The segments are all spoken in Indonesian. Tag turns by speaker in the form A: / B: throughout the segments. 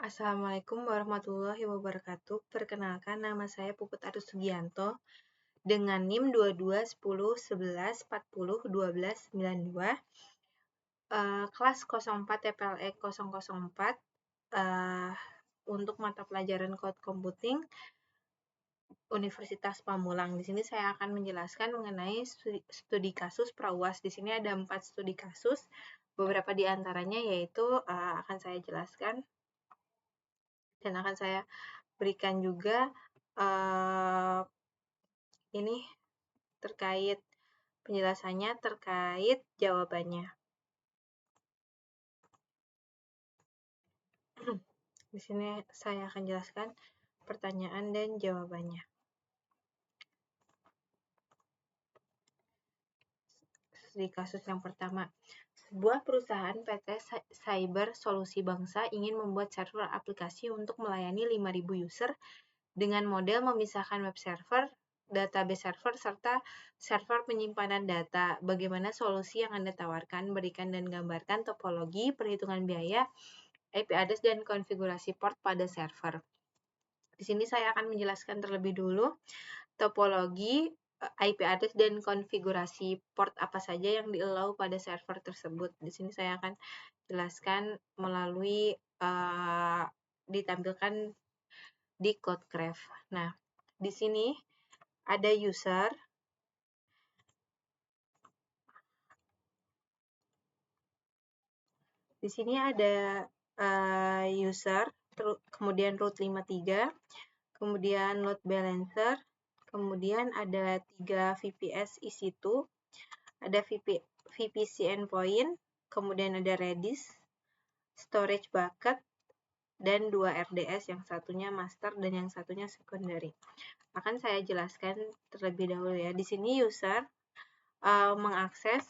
A: Assalamualaikum warahmatullahi wabarakatuh. Perkenalkan, nama saya Puput Arus Sugianto dengan NIM 221011401292, kelas 04 TPLE 004, untuk mata pelajaran Code Computing Universitas Pamulang. Di sini saya akan menjelaskan mengenai studi kasus pra-UAS. Di sini ada 4 studi kasus. Beberapa di antaranya yaitu akan saya jelaskan dan akan saya berikan juga ini terkait penjelasannya terkait jawabannya. Di sini saya akan jelaskan pertanyaan dan jawabannya. Di kasus yang pertama, sebuah perusahaan PT Cyber Solusi Bangsa ingin membuat server aplikasi untuk melayani 5.000 user dengan model memisahkan web server, database server, serta server penyimpanan data. Bagaimana solusi yang Anda tawarkan? Berikan dan gambarkan topologi, perhitungan biaya, IP address, dan konfigurasi port pada server. Di sini saya akan menjelaskan terlebih dulu topologi, IP address, dan konfigurasi port apa saja yang di-allow pada server tersebut. Di sini saya akan jelaskan melalui ditampilkan di CodeCraft. Nah, di sini ada user, di sini ada user, kemudian root 53, kemudian load balancer, kemudian ada 3 VPS EC2, ada VPC endpoint, kemudian ada Redis, storage bucket, dan 2 RDS, yang satunya master dan yang satunya secondary. Akan saya jelaskan terlebih dahulu ya. Di sini user mengakses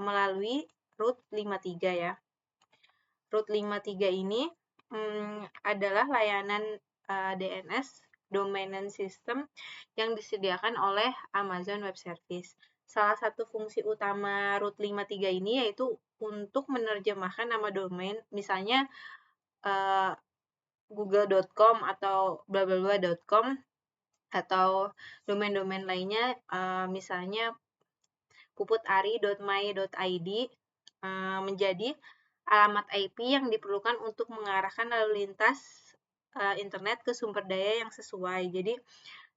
A: melalui root 53 ya. Root 53 ini adalah layanan DNS, Domain Name System, yang disediakan oleh Amazon Web Service. Salah satu fungsi utama root 53 ini yaitu untuk menerjemahkan nama domain, misalnya google.com atau blablabla.com, atau domain-domain lainnya, misalnya puputari.my.id, menjadi alamat IP yang diperlukan untuk mengarahkan lalu lintas internet ke sumber daya yang sesuai. Jadi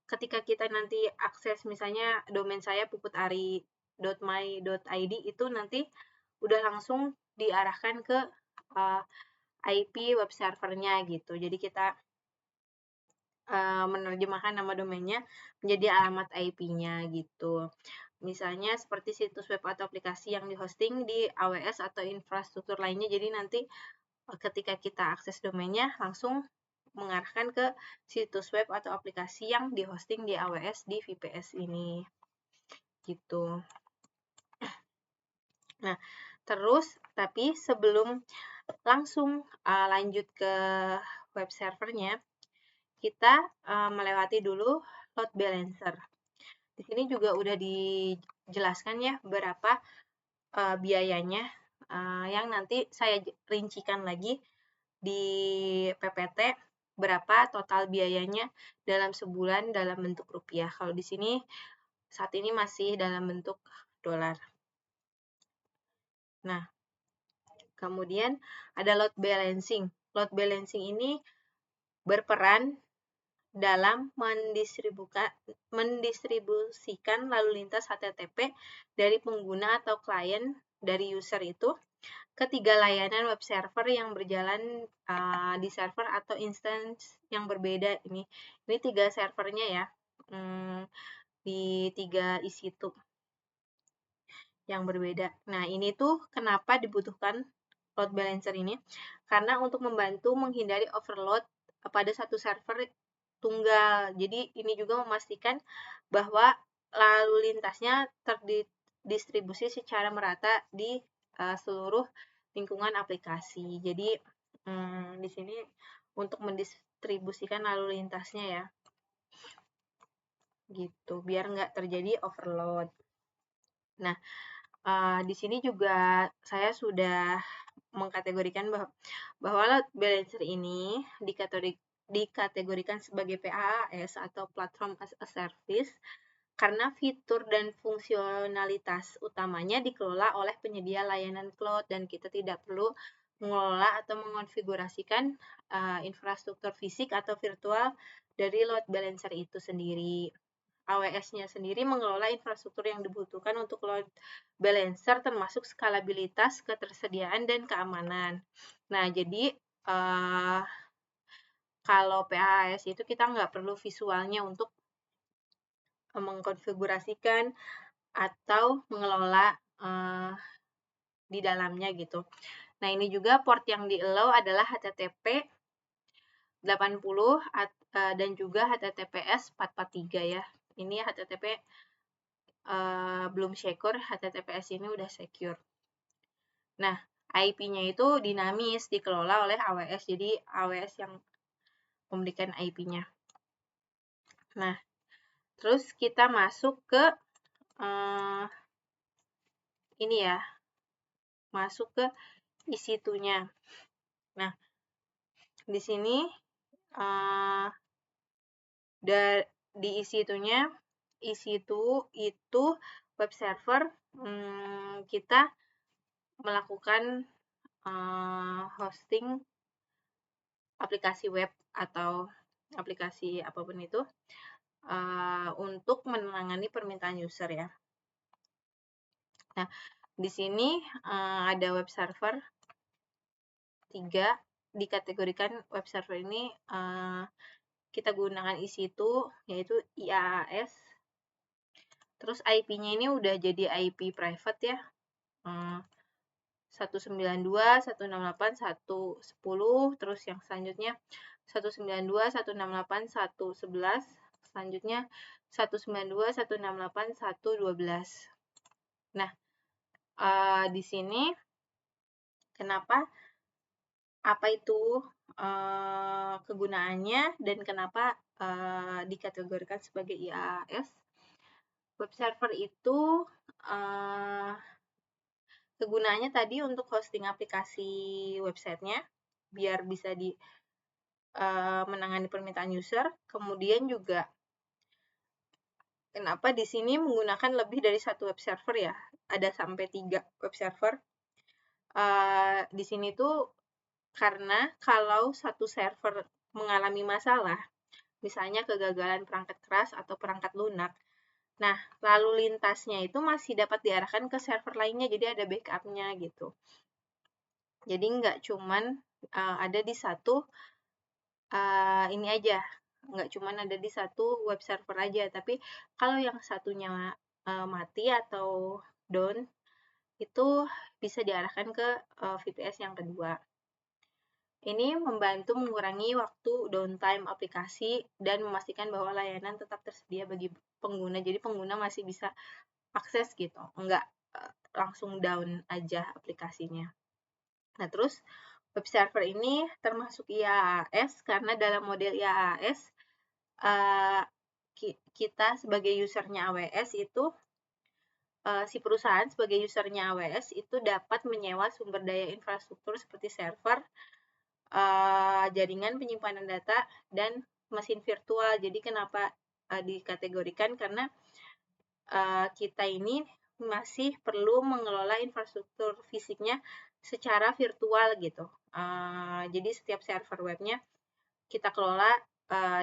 A: ketika kita nanti akses misalnya domain saya puputari.my.id, itu nanti udah langsung diarahkan ke IP web servernya gitu. Jadi kita menerjemahkan nama domainnya menjadi alamat IP-nya gitu. Misalnya seperti situs web atau aplikasi yang dihosting di AWS atau infrastruktur lainnya. Jadi nanti ketika kita akses domainnya langsung mengarahkan ke situs web atau aplikasi yang dihosting di AWS di VPS ini. Gitu. Nah, terus tapi sebelum langsung lanjut ke web servernya, kita melewati dulu load balancer. Di sini juga udah dijelaskan ya berapa biayanya, yang nanti saya rincikan lagi di PPT berapa total biayanya dalam sebulan dalam bentuk rupiah. Kalau di sini saat ini masih dalam bentuk dolar. Nah, kemudian ada load balancing. Load balancing ini berperan dalam mendistribusikan lalu lintas HTTP dari pengguna atau klien dari user itu ke 3 layanan web server yang berjalan di server atau instance yang berbeda. Ini 3 servernya ya, di 3 EC2 yang berbeda. Nah, ini tuh kenapa dibutuhkan load balancer ini? Karena untuk membantu menghindari overload pada satu server tunggal. Jadi ini juga memastikan bahwa lalu lintasnya terdistribusi secara merata di seluruh lingkungan aplikasi. Jadi di sini untuk mendistribusikan lalu lintasnya ya, gitu, biar nggak terjadi overload. Nah, di sini juga saya sudah mengkategorikan bahwa load balancer ini dikategorikan sebagai PaaS atau Platform as a Service karena fitur dan fungsionalitas utamanya dikelola oleh penyedia layanan cloud dan kita tidak perlu mengelola atau mengonfigurasikan infrastruktur fisik atau virtual dari load balancer itu sendiri. AWS-nya sendiri mengelola infrastruktur yang dibutuhkan untuk load balancer termasuk skalabilitas, ketersediaan, dan keamanan. Nah, jadi kalau PaaS itu kita nggak perlu visualnya untuk mengkonfigurasikan atau mengelola di dalamnya gitu. Nah, ini juga port yang di-allow adalah HTTP 80 dan juga HTTPS 443 ya. Ini HTTP belum secure, HTTPS ini udah secure. Nah, IP-nya itu dinamis, dikelola oleh AWS, jadi AWS yang memberikan IP-nya. Nah, terus kita masuk ke ini ya, masuk ke EC2-nya. Nah, di sini di EC2-nya, EC2 itu web server, kita melakukan hosting aplikasi web atau aplikasi apapun itu untuk menangani permintaan user ya. Nah, di sini ada web server 3, dikategorikan web server ini kita gunakan EC2 yaitu IaaS. Terus IP-nya ini udah jadi IP private ya. 192, 168, 110, terus yang selanjutnya 192, 168, 111, selanjutnya 192, 168, 112. Nah, di sini kenapa, apa itu kegunaannya dan kenapa dikategorikan sebagai IaaS. Web server itu kegunaannya tadi untuk hosting aplikasi websitenya biar bisa menangani permintaan user. Kemudian juga kenapa di sini menggunakan lebih dari satu web server ya, ada sampai 3 web server. Di sini tuh karena kalau satu server mengalami masalah, misalnya kegagalan perangkat keras atau perangkat lunak, nah lalu lintasnya itu masih dapat diarahkan ke server lainnya, jadi ada backup-nya gitu. Jadi nggak cuman ada di satu ini aja, nggak cuman ada di satu web server aja, tapi kalau yang satunya mati atau down, itu bisa diarahkan ke VPS yang kedua. Ini membantu mengurangi waktu downtime aplikasi dan memastikan bahwa layanan tetap tersedia bagi pengguna. Jadi pengguna masih bisa akses gitu, nggak langsung down aja aplikasinya. Nah, terus web server ini termasuk IaaS karena dalam model IaaS kita sebagai usernya AWS itu si perusahaan sebagai usernya AWS itu dapat menyewa sumber daya infrastruktur seperti server, jaringan penyimpanan data, dan mesin virtual. Jadi kenapa dikategorikan karena kita ini masih perlu mengelola infrastruktur fisiknya secara virtual gitu. Jadi setiap server webnya kita kelola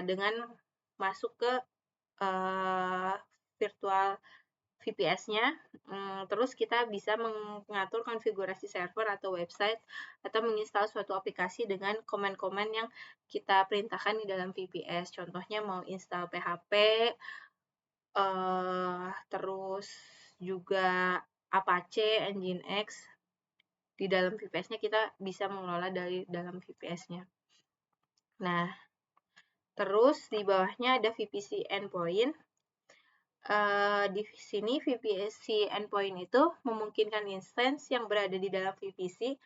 A: dengan masuk ke virtual VPS-nya, terus kita bisa mengatur konfigurasi server atau website atau menginstal suatu aplikasi dengan komen-komen yang kita perintahkan di dalam VPS. Contohnya mau install PHP, terus juga Apache, Nginx, di dalam VPS-nya kita bisa mengelola dari dalam VPS-nya. Nah, terus di bawahnya ada VPC endpoint. Di sini VPC endpoint itu memungkinkan instance yang berada di dalam VPC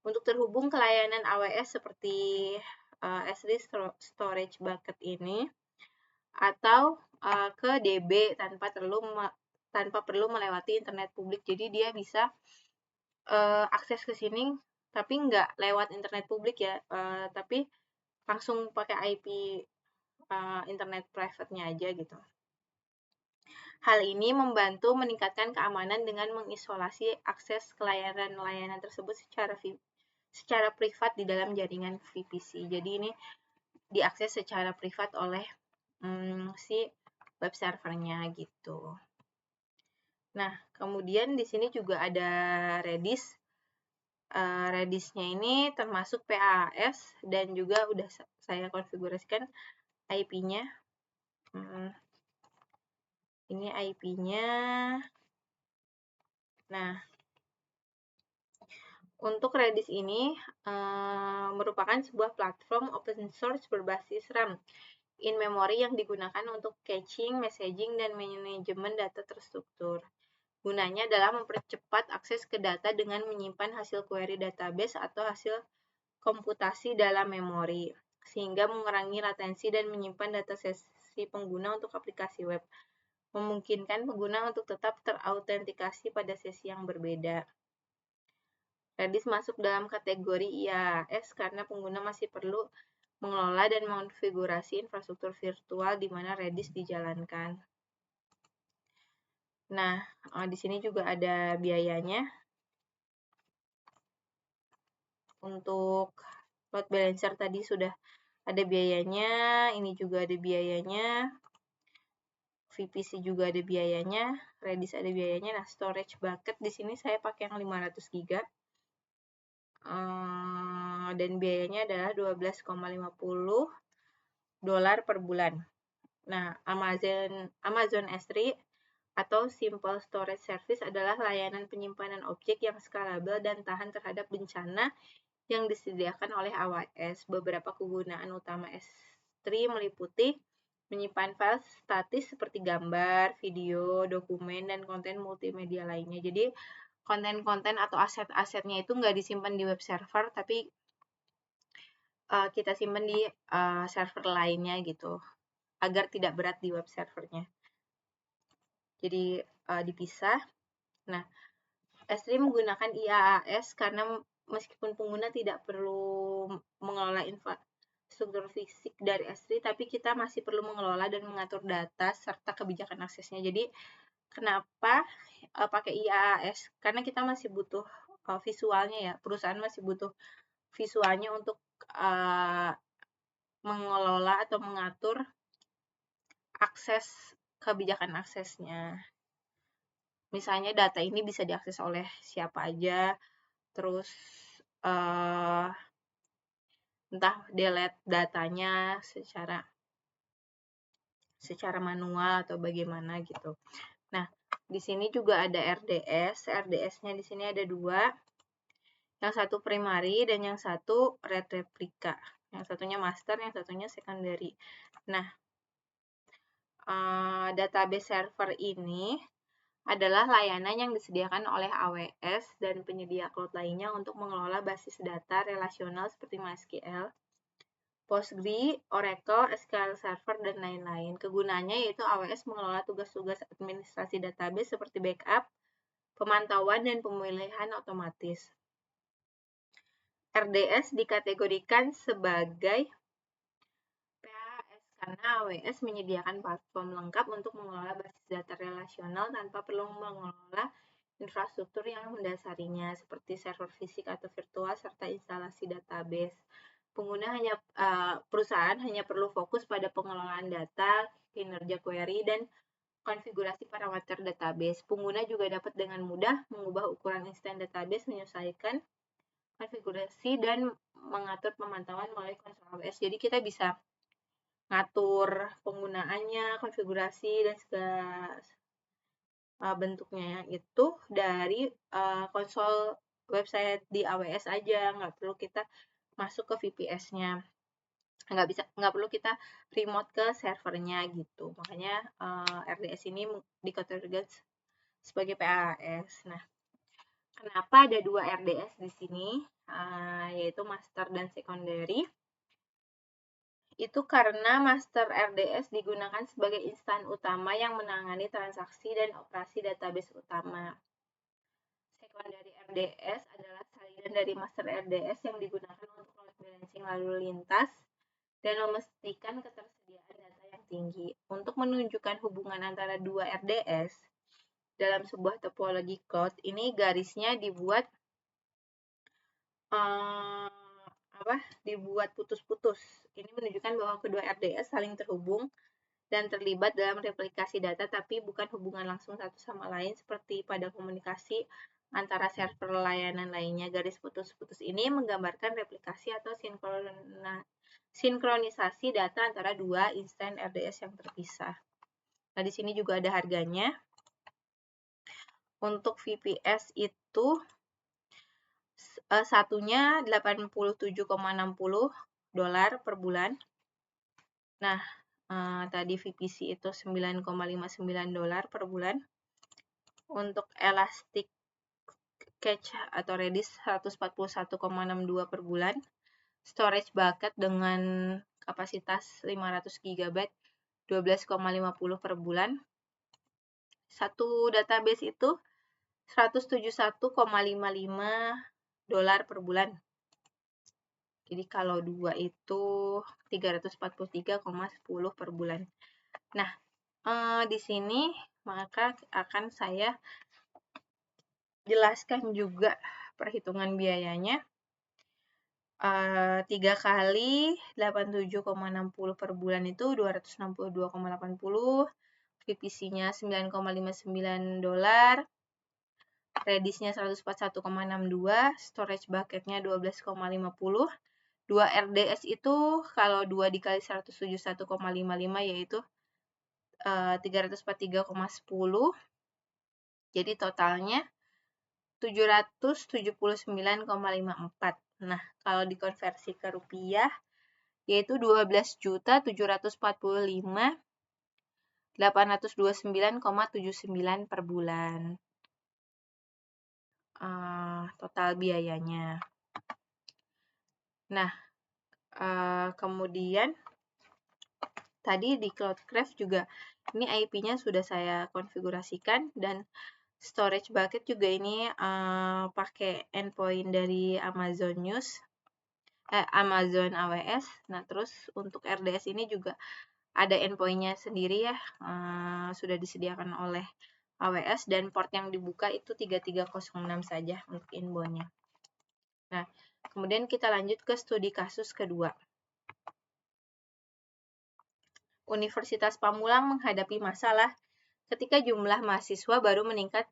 A: untuk terhubung ke layanan AWS seperti S3 storage bucket ini atau ke DB tanpa perlu melewati internet publik. Jadi dia bisa akses ke sini tapi nggak lewat internet publik ya, tapi langsung pakai IP internet private-nya aja gitu. Hal ini membantu meningkatkan keamanan dengan mengisolasi akses ke layanan-layanan tersebut secara privat di dalam jaringan VPC. Jadi ini diakses secara privat oleh si web servernya gitu. Nah, kemudian di sini juga ada Redis. Redis-nya ini termasuk PAS dan juga udah saya konfigurasikan IP-nya. Ini IP-nya. Nah, untuk Redis ini merupakan sebuah platform open source berbasis RAM in-memory yang digunakan untuk caching, messaging, dan manajemen data terstruktur. Gunanya adalah mempercepat akses ke data dengan menyimpan hasil query database atau hasil komputasi dalam memori, sehingga mengurangi latensi dan menyimpan data sesi pengguna untuk aplikasi web, memungkinkan pengguna untuk tetap terautentikasi pada sesi yang berbeda. Redis masuk dalam kategori IaaS karena pengguna masih perlu mengelola dan mengonfigurasi infrastruktur virtual di mana Redis dijalankan. Nah, di sini juga ada biayanya. Untuk load balancer tadi sudah ada biayanya, ini juga ada biayanya, VPC juga ada biayanya, Redis ada biayanya. Nah, storage bucket di sini saya pakai yang 500 GB. Dan biayanya adalah $12,50 per bulan. Nah, Amazon S3 atau Simple Storage Service adalah layanan penyimpanan objek yang skalabel dan tahan terhadap bencana yang disediakan oleh AWS. Beberapa kegunaan utama S3 meliputi menyimpan file statis seperti gambar, video, dokumen, dan konten multimedia lainnya. Jadi, konten-konten atau aset-asetnya itu nggak disimpan di web server, tapi kita simpan di server lainnya gitu, agar tidak berat di web servernya. Jadi dipisah. Nah, S3 menggunakan IaaS karena meskipun pengguna tidak perlu mengelola infrastruktur fisik dari S3, tapi kita masih perlu mengelola dan mengatur data serta kebijakan aksesnya. Jadi, kenapa pakai IaaS? Karena kita masih butuh visualnya ya, perusahaan masih butuh visualnya untuk mengelola atau mengatur kebijakan aksesnya. Misalnya data ini bisa diakses oleh siapa aja, terus entah delete datanya secara manual atau bagaimana gitu. Nah, di sini juga ada RDS. RDS-nya di sini ada dua. Yang satu primary dan yang satu replika. Yang satunya master, yang satunya secondary. Nah, database server ini adalah layanan yang disediakan oleh AWS dan penyedia cloud lainnya untuk mengelola basis data relasional seperti MySQL, Postgre, Oracle, SQL Server, dan lain-lain. Kegunaannya yaitu AWS mengelola tugas-tugas administrasi database seperti backup, pemantauan, dan pemilihan otomatis. RDS dikategorikan sebagai PAS karena AWS menyediakan platform lengkap untuk mengelola basis data relasional tanpa perlu mengelola infrastruktur yang mendasarinya seperti server fisik atau virtual serta instalasi database. Perusahaan hanya perlu fokus pada pengelolaan data, kinerja query, dan konfigurasi parameter database. Pengguna juga dapat dengan mudah mengubah ukuran instan database, menyesuaikan konfigurasi, dan mengatur pemantauan melalui konsol AWS. Jadi kita bisa ngatur penggunaannya, konfigurasi, dan segala bentuknya itu dari konsol website di AWS aja, nggak perlu kita masuk ke VPS-nya, nggak perlu kita remote ke servernya gitu. Makanya RDS ini dikategorikan sebagai PAS. Nah, kenapa ada dua RDS di sini, yaitu master dan secondary? Itu karena master RDS digunakan sebagai instan utama yang menangani transaksi dan operasi database utama. Secondary RDS adalah salinan ketersediaan dari master RDS yang digunakan untuk load balancing lalu lintas dan memastikan ketersediaan data yang tinggi. Untuk menunjukkan hubungan antara dua RDS dalam sebuah topologi cloud, ini garisnya dibuat putus-putus. Ini menunjukkan bahwa kedua RDS saling terhubung dan terlibat dalam replikasi data, tapi bukan hubungan langsung satu sama lain seperti pada komunikasi antara server layanan lainnya. Garis putus-putus ini menggambarkan replikasi atau sinkronisasi data antara dua instan RDS yang terpisah. Nah, di sini juga ada harganya. Untuk VPS itu satunya $87,60 per bulan. Nah, tadi VPC itu $9,59 per bulan. Untuk Elastic Cache atau Redis 141,62 per bulan. Storage bucket dengan kapasitas 500 GB 12,50 per bulan. Satu database itu $171,55 per bulan. Jadi kalau dua itu 343,10 per bulan. Nah, di sini maka akan saya jelaskan juga perhitungan biayanya. 3 kali 87,60 per bulan itu 262,80, VPC-nya $9,59, Redis-nya 141,62, storage bucket-nya 12,50. 2 RDS itu kalau 2 dikali 171,55 yaitu 343,10. Jadi totalnya 779,54. Nah, kalau dikonversi ke rupiah yaitu 12.745.829,79 per bulan. Total biayanya. Nah, kemudian tadi di Cloudcraft juga ini IP-nya sudah saya konfigurasikan dan storage bucket juga ini pakai endpoint dari Amazon Amazon AWS. Nah, terus untuk RDS ini juga ada endpoint-nya sendiri ya, sudah disediakan oleh AWS dan port yang dibuka itu 3306 saja untuk inbound-nya. Nah, kemudian kita lanjut ke studi kasus kedua. Universitas Pamulang menghadapi masalah ketika jumlah mahasiswa baru meningkat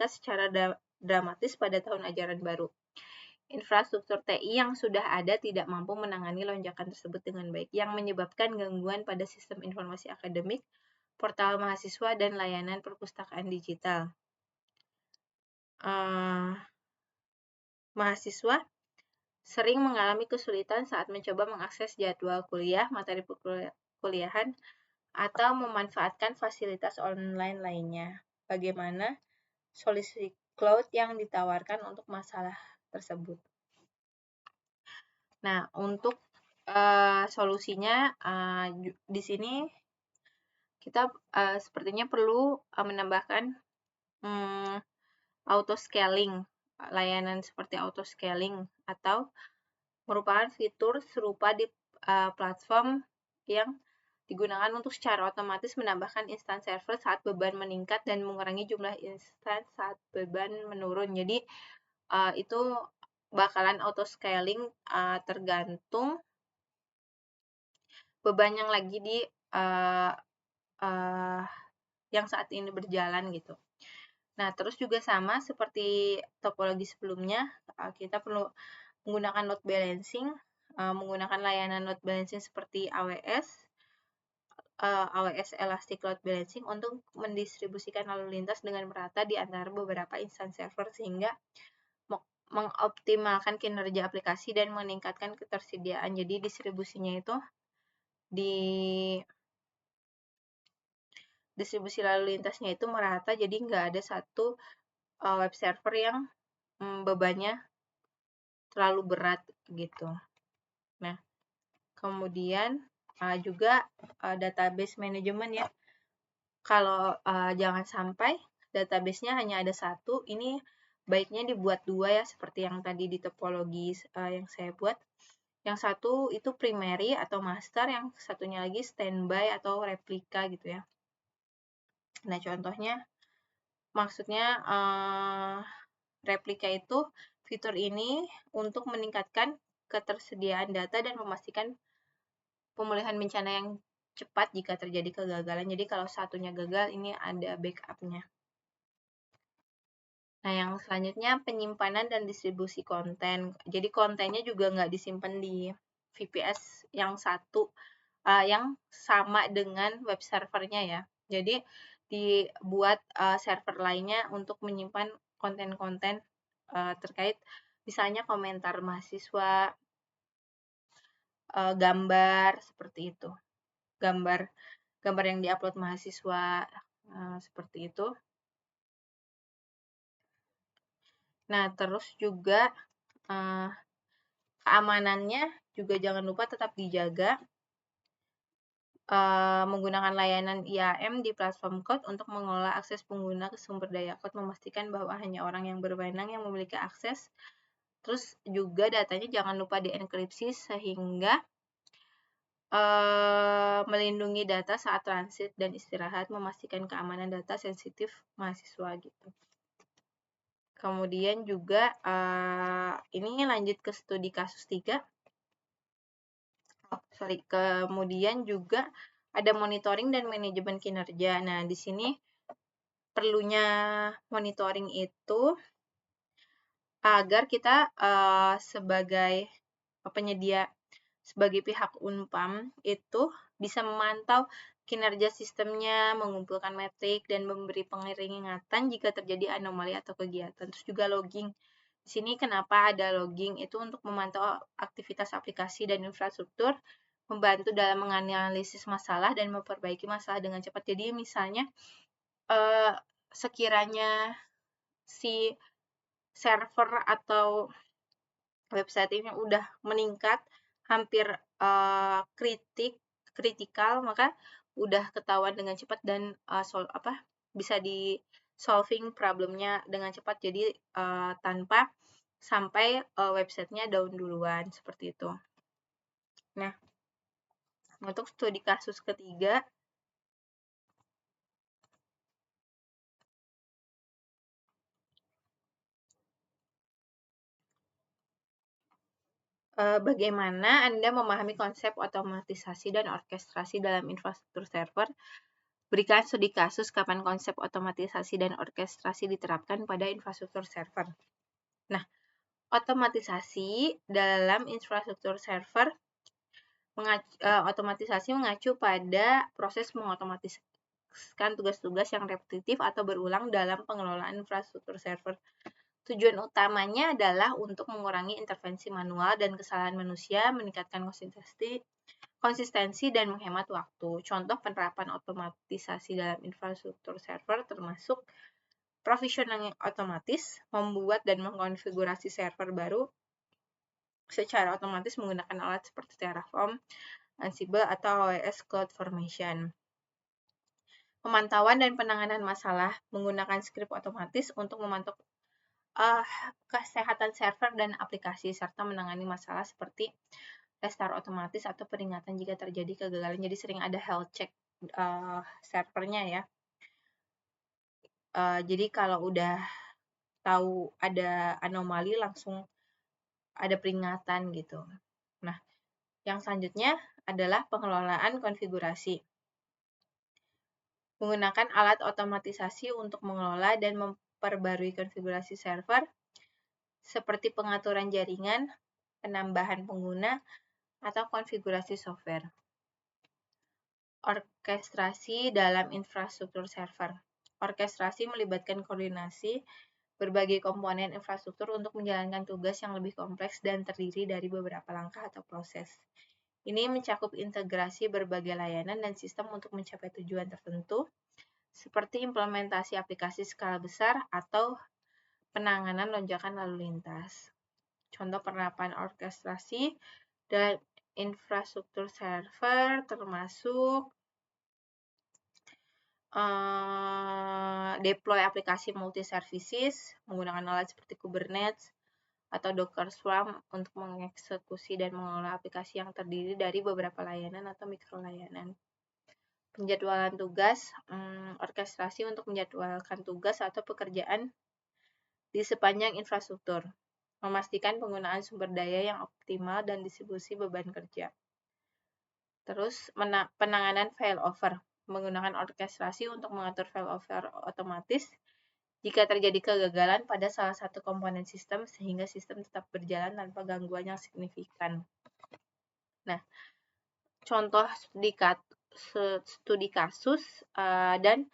A: secara dramatis pada tahun ajaran baru. Infrastruktur TI yang sudah ada tidak mampu menangani lonjakan tersebut dengan baik, yang menyebabkan gangguan pada sistem informasi akademik, portal mahasiswa, dan layanan perpustakaan digital. Mahasiswa sering mengalami kesulitan saat mencoba mengakses jadwal kuliah, materi perkuliahan, atau memanfaatkan fasilitas online lainnya. Bagaimana solusi cloud yang ditawarkan untuk masalah tersebut? Nah, untuk solusinya di sini kita sepertinya perlu menambahkan auto scaling, layanan seperti auto scaling atau merupakan fitur serupa di platform yang digunakan untuk secara otomatis menambahkan instan server saat beban meningkat dan mengurangi jumlah instan saat beban menurun. Jadi itu bakalan auto scaling tergantung beban yang lagi di yang saat ini berjalan gitu. Nah, terus juga sama seperti topologi sebelumnya, kita perlu menggunakan load balancing, menggunakan layanan load balancing seperti AWS Elastic Load Balancing untuk mendistribusikan lalu lintas dengan merata di antara beberapa instansi server sehingga mengoptimalkan kinerja aplikasi dan meningkatkan ketersediaan. Jadi distribusinya itu distribusi lalu lintasnya itu merata, jadi nggak ada satu web server yang bebannya terlalu berat gitu. Nah, kemudian juga database manajemen ya. Kalau jangan sampai database-nya hanya ada satu, ini baiknya dibuat dua ya, seperti yang tadi di topologi yang saya buat. Yang satu itu primary atau master, yang satunya lagi standby atau replika gitu ya. Nah, contohnya maksudnya replika itu fitur ini untuk meningkatkan ketersediaan data dan memastikan pemulihan bencana yang cepat jika terjadi kegagalan. Jadi kalau satunya gagal, ini ada backup-nya. Nah, yang selanjutnya penyimpanan dan distribusi konten. Jadi kontennya juga nggak disimpan di VPS yang satu, yang sama dengan web servernya ya. Jadi dibuat server lainnya untuk menyimpan konten-konten terkait misalnya komentar mahasiswa, gambar seperti itu. Gambar yang diupload mahasiswa seperti itu. Nah, terus juga keamanannya juga jangan lupa tetap dijaga menggunakan layanan IAM di platform code untuk mengelola akses pengguna ke sumber daya code, memastikan bahwa hanya orang yang berwenang yang memiliki akses. Terus juga datanya jangan lupa dienkripsi sehingga melindungi data saat transit dan istirahat, memastikan keamanan data sensitif mahasiswa gitu. Kemudian juga ini lanjut ke studi kasus 3. Kemudian juga ada monitoring dan manajemen kinerja. Nah, di sini perlunya monitoring itu agar kita sebagai penyedia, sebagai pihak Unpam itu bisa memantau kinerja sistemnya, mengumpulkan metrik, dan memberi pengeringatan jika terjadi anomali atau kegiatan. Terus juga logging. Di sini kenapa ada logging? Itu untuk memantau aktivitas aplikasi dan infrastruktur, membantu dalam menganalisis masalah dan memperbaiki masalah dengan cepat. Jadi misalnya sekiranya si server atau website ini udah meningkat hampir kritikal, maka udah ketahuan dengan cepat dan bisa di solving problemnya dengan cepat, jadi tanpa sampai websitenya down duluan seperti itu. Nah, untuk studi kasus ketiga, bagaimana Anda memahami konsep otomatisasi dan orkestrasi dalam infrastruktur server? Berikan studi kasus kapan konsep otomatisasi dan orkestrasi diterapkan pada infrastruktur server. Nah, otomatisasi dalam infrastruktur server otomatisasi mengacu pada proses mengotomatiskan tugas-tugas yang repetitif atau berulang dalam pengelolaan infrastruktur server. Tujuan utamanya adalah untuk mengurangi intervensi manual dan kesalahan manusia, meningkatkan konsistensi dan menghemat waktu. Contoh penerapan otomatisasi dalam infrastruktur server termasuk provisioning otomatis, membuat dan mengkonfigurasi server baru secara otomatis menggunakan alat seperti Terraform, Ansible, atau AWS CloudFormation. Pemantauan dan penanganan masalah menggunakan skrip otomatis untuk memantau kesehatan server dan aplikasi, serta menangani masalah seperti restart otomatis atau peringatan jika terjadi kegagalan. Jadi sering ada health check servernya ya. Jadi kalau udah tahu ada anomali langsung ada peringatan gitu. Nah, yang selanjutnya adalah pengelolaan konfigurasi. Menggunakan alat otomatisasi untuk mengelola dan memperbarui konfigurasi server seperti pengaturan jaringan, penambahan pengguna, atau konfigurasi software. Orkestrasi dalam infrastruktur server. Orkestrasi melibatkan koordinasi berbagai komponen infrastruktur untuk menjalankan tugas yang lebih kompleks dan terdiri dari beberapa langkah atau proses. Ini mencakup integrasi berbagai layanan dan sistem untuk mencapai tujuan tertentu, seperti implementasi aplikasi skala besar atau penanganan lonjakan lalu lintas. Contoh penerapan orkestrasi dan infrastruktur server termasuk deploy aplikasi multi-services menggunakan alat seperti Kubernetes atau Docker Swarm untuk mengeksekusi dan mengelola aplikasi yang terdiri dari beberapa layanan atau mikro layanan. Penjadwalan tugas, orkestrasi untuk menjadwalkan tugas atau pekerjaan di sepanjang infrastruktur, memastikan penggunaan sumber daya yang optimal dan distribusi beban kerja. Terus penanganan failover, menggunakan orkestrasi untuk mengatur failover otomatis jika terjadi kegagalan pada salah satu komponen sistem sehingga sistem tetap berjalan tanpa gangguan yang signifikan. Nah, contoh studi kasus dan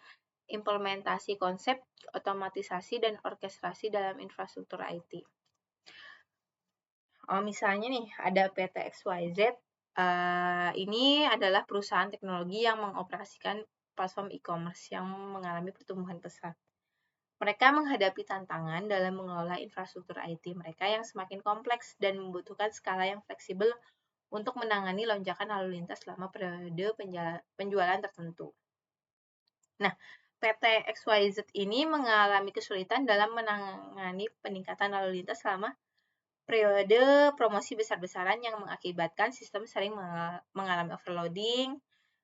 A: implementasi konsep otomatisasi dan orkestrasi dalam infrastruktur IT. Misalnya nih, ada PT XYZ, ini adalah perusahaan teknologi yang mengoperasikan platform e-commerce yang mengalami pertumbuhan pesat. Mereka menghadapi tantangan dalam mengelola infrastruktur IT mereka yang semakin kompleks dan membutuhkan skala yang fleksibel untuk menangani lonjakan lalu lintas selama periode penjualan tertentu. Nah, PT XYZ ini mengalami kesulitan dalam menangani peningkatan lalu lintas selama periode promosi besar-besaran yang mengakibatkan sistem sering mengalami overloading,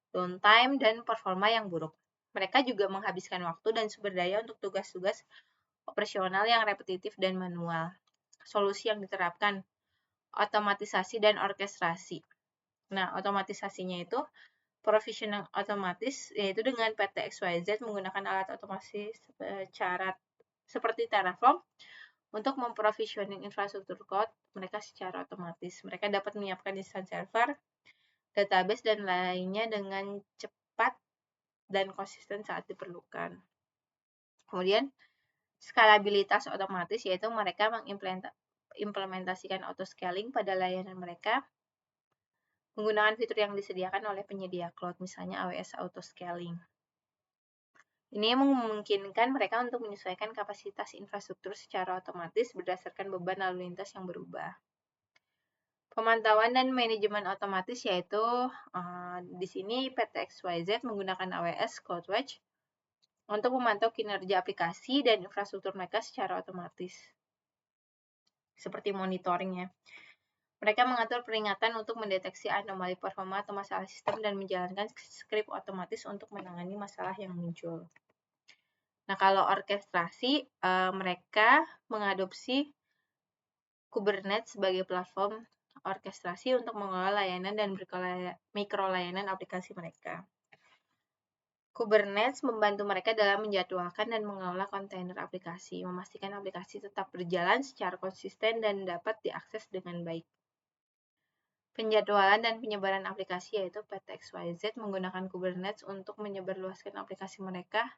A: downtime, dan performa yang buruk. Mereka juga menghabiskan waktu dan sumber daya untuk tugas-tugas operasional yang repetitif dan manual. Solusi yang diterapkan, otomatisasi dan orkestrasi. Nah, otomatisasinya itu profesional otomatis, yaitu dengan PT XYZ menggunakan alat otomasi seperti Terraform untuk memprovisioning infrastruktur code mereka secara otomatis. Mereka dapat menyiapkan instansi server, database, dan lainnya dengan cepat dan konsisten saat diperlukan. Kemudian, skalabilitas otomatis, yaitu mereka mengimplementasikan auto-scaling pada layanan mereka menggunakan fitur yang disediakan oleh penyedia cloud, misalnya AWS Auto-Scaling. Ini memungkinkan mereka untuk menyesuaikan kapasitas infrastruktur secara otomatis berdasarkan beban lalu lintas yang berubah. Pemantauan dan manajemen otomatis, yaitu di sini PT XYZ menggunakan AWS CloudWatch untuk memantau kinerja aplikasi dan infrastruktur mereka secara otomatis, seperti monitoringnya. Mereka mengatur peringatan untuk mendeteksi anomali performa atau masalah sistem dan menjalankan skrip otomatis untuk menangani masalah yang muncul. Nah, kalau orkestrasi, mereka mengadopsi Kubernetes sebagai platform orkestrasi untuk mengelola layanan dan mikro layanan aplikasi mereka. Kubernetes membantu mereka dalam menjadwalkan dan mengelola kontainer aplikasi, memastikan aplikasi tetap berjalan secara konsisten dan dapat diakses dengan baik. Penjadwalan dan penyebaran aplikasi, yaitu PT XYZ menggunakan Kubernetes untuk menyebarluaskan aplikasi mereka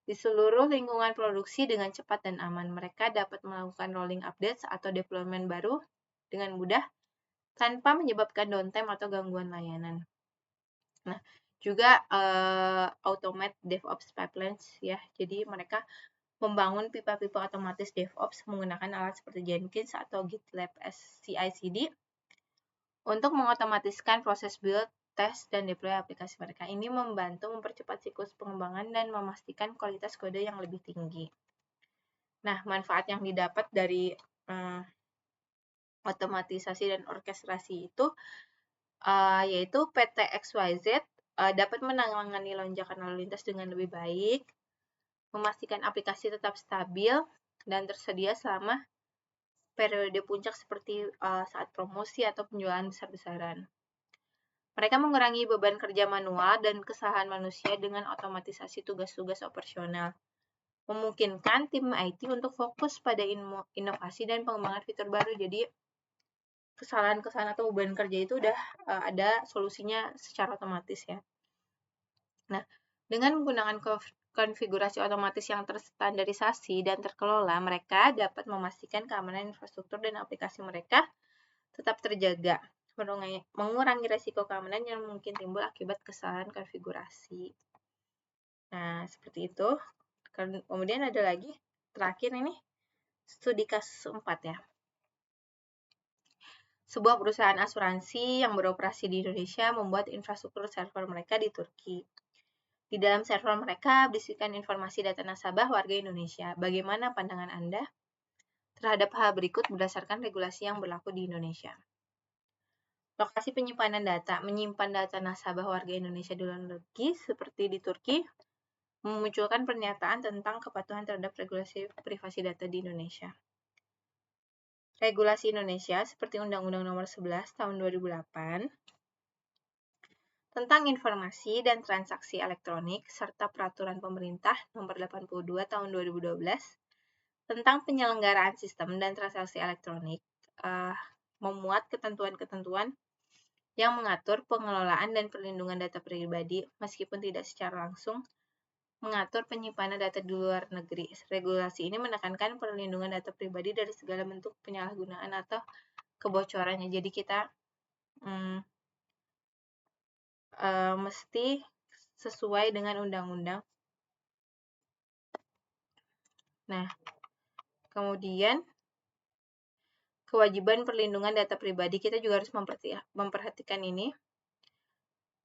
A: di seluruh lingkungan produksi dengan cepat dan aman. Mereka dapat melakukan rolling updates atau deployment baru dengan mudah tanpa menyebabkan downtime atau gangguan layanan. Nah, juga automate DevOps pipelines ya. Jadi mereka membangun pipa-pipa otomatis DevOps menggunakan alat seperti Jenkins atau GitLab CI/CD untuk mengotomatiskan proses build, tes, dan deploy aplikasi mereka. Ini membantu mempercepat siklus pengembangan dan memastikan kualitas kode yang lebih tinggi. Nah, manfaat yang didapat dari otomatisasi dan orkestrasi itu yaitu PT XYZ dapat menangani lonjakan lalu lintas dengan lebih baik, memastikan aplikasi tetap stabil dan tersedia selama periode puncak seperti saat promosi atau penjualan besar-besaran. Mereka mengurangi beban kerja manual dan kesalahan manusia dengan otomatisasi tugas-tugas operasional, memungkinkan tim IT untuk fokus pada inovasi dan pengembangan fitur baru. Jadi, kesalahan-kesalahan atau beban kerja itu udah ada solusinya secara otomatis ya. Nah, dengan menggunakan konfigurasi otomatis yang terstandarisasi dan terkelola, mereka dapat memastikan keamanan infrastruktur dan aplikasi mereka tetap terjaga, mengurangi resiko keamanan yang mungkin timbul akibat kesalahan konfigurasi. Nah, seperti itu. Kemudian ada lagi, terakhir ini, studi kasus 4 ya. Sebuah perusahaan asuransi yang beroperasi di Indonesia membuat infrastruktur server mereka di Turki. Di dalam server mereka berisikan informasi data nasabah warga Indonesia. Bagaimana pandangan Anda terhadap hal berikut berdasarkan regulasi yang berlaku di Indonesia? Lokasi penyimpanan data. Menyimpan data nasabah warga Indonesia di luar negeri seperti di Turki memunculkan pernyataan tentang kepatuhan terhadap regulasi privasi data di Indonesia. Regulasi Indonesia seperti Undang-Undang Nomor 11 Tahun 2008 tentang informasi dan transaksi elektronik serta Peraturan Pemerintah Nomor 82 Tahun 2012 tentang penyelenggaraan sistem dan transaksi elektronik memuat ketentuan-ketentuan yang mengatur pengelolaan dan perlindungan data pribadi meskipun tidak secara langsung mengatur penyimpanan data di luar negeri. Regulasi ini menekankan perlindungan data pribadi dari segala bentuk penyalahgunaan atau kebocorannya. Jadi kita mesti sesuai dengan undang-undang. Nah, kemudian kewajiban perlindungan data pribadi kita juga harus memperhatikan ini.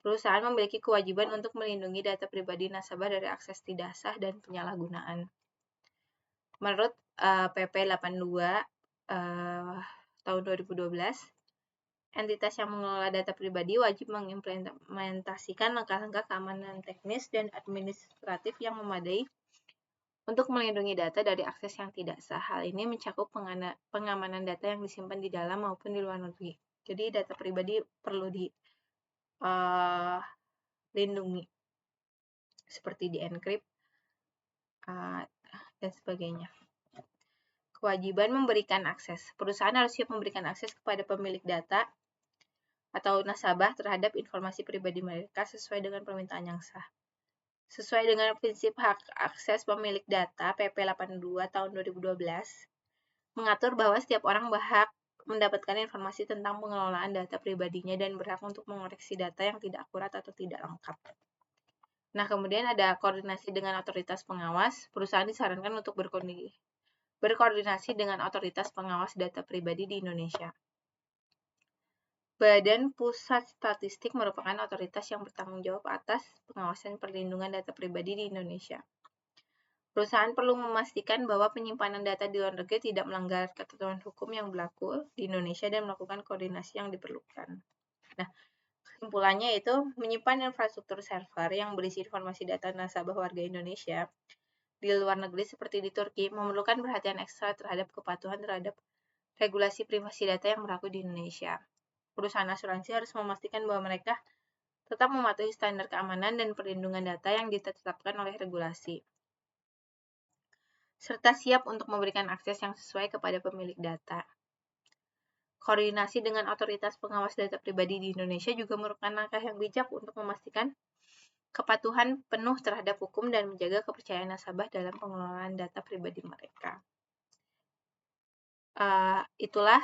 A: Perusahaan memiliki kewajiban untuk melindungi data pribadi nasabah dari akses tidak sah dan penyalahgunaan. Menurut PP 82 tahun 2012, entitas yang mengelola data pribadi wajib mengimplementasikan langkah-langkah keamanan teknis dan administratif yang memadai untuk melindungi data dari akses yang tidak sah. Hal ini mencakup pengamanan data yang disimpan di dalam maupun di luar negeri. Jadi data pribadi perlu dilindungi, seperti di-encrypt dan sebagainya. Kewajiban memberikan akses. Perusahaan harus siap memberikan akses kepada pemilik data atau nasabah terhadap informasi pribadi mereka sesuai dengan permintaan yang sah. Sesuai dengan prinsip hak akses pemilik data PP 82 tahun 2012, mengatur bahwa setiap orang berhak mendapatkan informasi tentang pengelolaan data pribadinya dan berhak untuk mengoreksi data yang tidak akurat atau tidak lengkap. Nah, kemudian ada koordinasi dengan otoritas pengawas. Perusahaan disarankan untuk berkoordinasi dengan otoritas pengawas data pribadi di Indonesia. Badan Pusat Statistik merupakan otoritas yang bertanggung jawab atas pengawasan perlindungan data pribadi di Indonesia. Perusahaan perlu memastikan bahwa penyimpanan data di luar negeri tidak melanggar ketentuan hukum yang berlaku di Indonesia dan melakukan koordinasi yang diperlukan. Nah, kesimpulannya itu menyimpan infrastruktur server yang berisi informasi data nasabah warga Indonesia di luar negeri seperti di Turki memerlukan perhatian ekstra terhadap kepatuhan terhadap regulasi privasi data yang berlaku di Indonesia. Perusahaan asuransi harus memastikan bahwa mereka tetap mematuhi standar keamanan dan perlindungan data yang ditetapkan oleh regulasi, serta siap untuk memberikan akses yang sesuai kepada pemilik data. Koordinasi dengan otoritas pengawas data pribadi di Indonesia juga merupakan langkah yang bijak untuk memastikan kepatuhan penuh terhadap hukum dan menjaga kepercayaan nasabah dalam pengelolaan data pribadi mereka. Itulah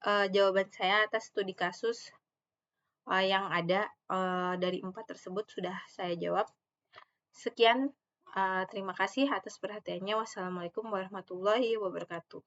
A: jawaban saya atas studi kasus yang ada dari 4 tersebut sudah saya jawab. Sekian, terima kasih atas perhatiannya. Wassalamualaikum warahmatullahi wabarakatuh.